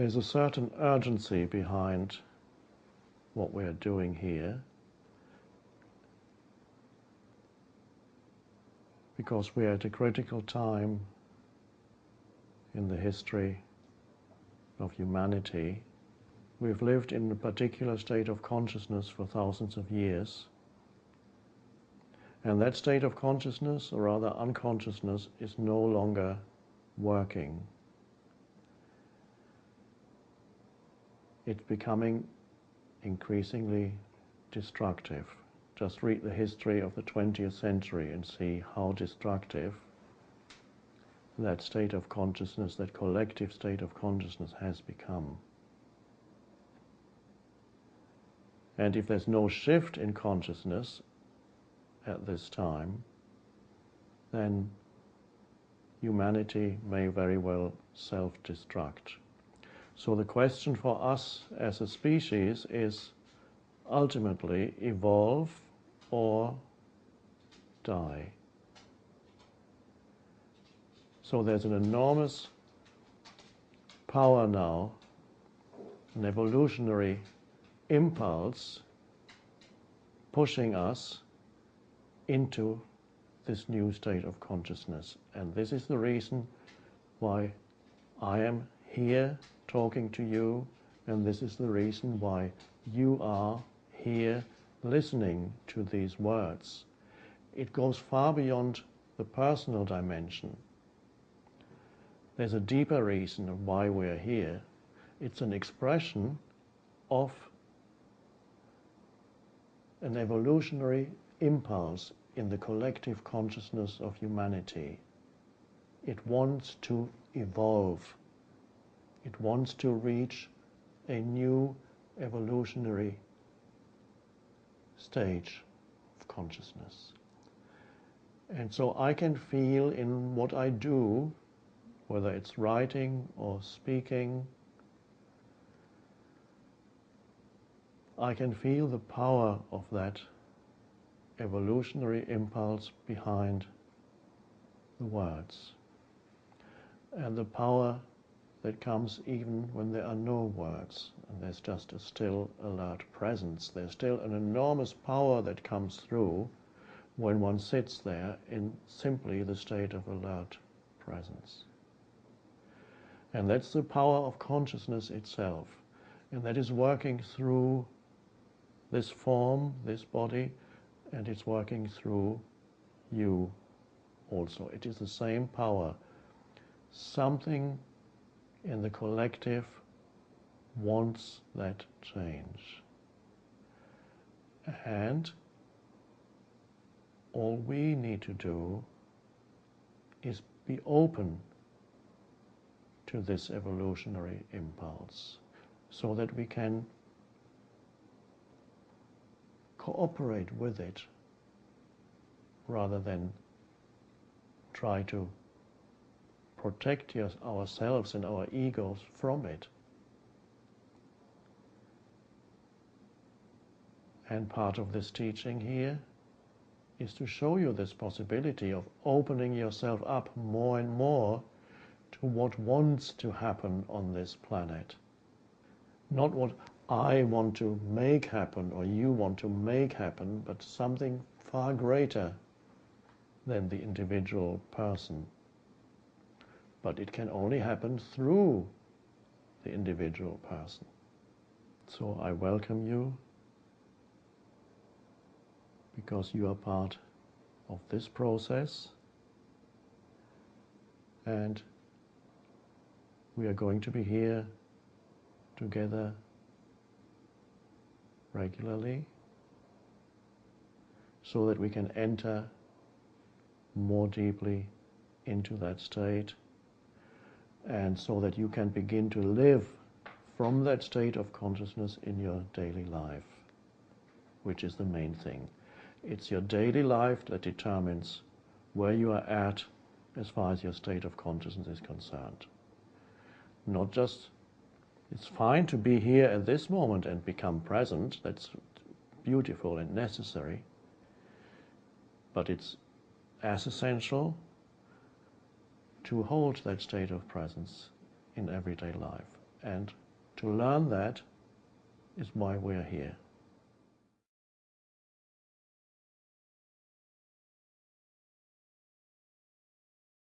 There's a certain urgency behind what we're doing here, because we're at a critical time in the history of humanity. We've lived in a particular state of consciousness for thousands of years, and that state of consciousness, or rather unconsciousness, is no longer working. It's becoming increasingly destructive. Just read the history of the 20th century and see how destructive that state of consciousness, that collective state of consciousness has become. And if there's no shift in consciousness at this time, then humanity may very well self-destruct. So the question for us as a species is ultimately evolve or die. So there's an enormous power now, an evolutionary impulse pushing us into this new state of consciousness. And this is the reason why I am here talking to you, and this is the reason why you are here listening to these words. It goes far beyond the personal dimension. There's a deeper reason of why we're here. It's an expression of an evolutionary impulse in the collective consciousness of humanity. It wants to evolve. It wants to reach a new evolutionary stage of consciousness. And so I can feel in what I do, whether it's writing or speaking, I can feel the power of that evolutionary impulse behind the words, and the power that comes even when there are no words and there's just a still, alert presence. There's still an enormous power that comes through when one sits there in simply the state of alert presence. And that's the power of consciousness itself, and that is working through this form, this body, and it's working through you also. It is the same power. Something in the collective wants that change. And all we need to do is be open to this evolutionary impulse, so that we can cooperate with it rather than try to protect ourselves and our egos from it. And part of this teaching here is to show you this possibility of opening yourself up more and more to what wants to happen on this planet. Not what I want to make happen or you want to make happen, but something far greater than the individual person. But it can only happen through the individual person. So I welcome you, because you are part of this process, and we are going to be here together regularly so that we can enter more deeply into that state, and so that you can begin to live from that state of consciousness in your daily life, which is the main thing. It's your daily life that determines where you are at as far as your state of consciousness is concerned. Not just, it's fine to be here at this moment and become present, that's beautiful and necessary, but it's as essential to hold that state of presence in everyday life. And to learn that is why we're here.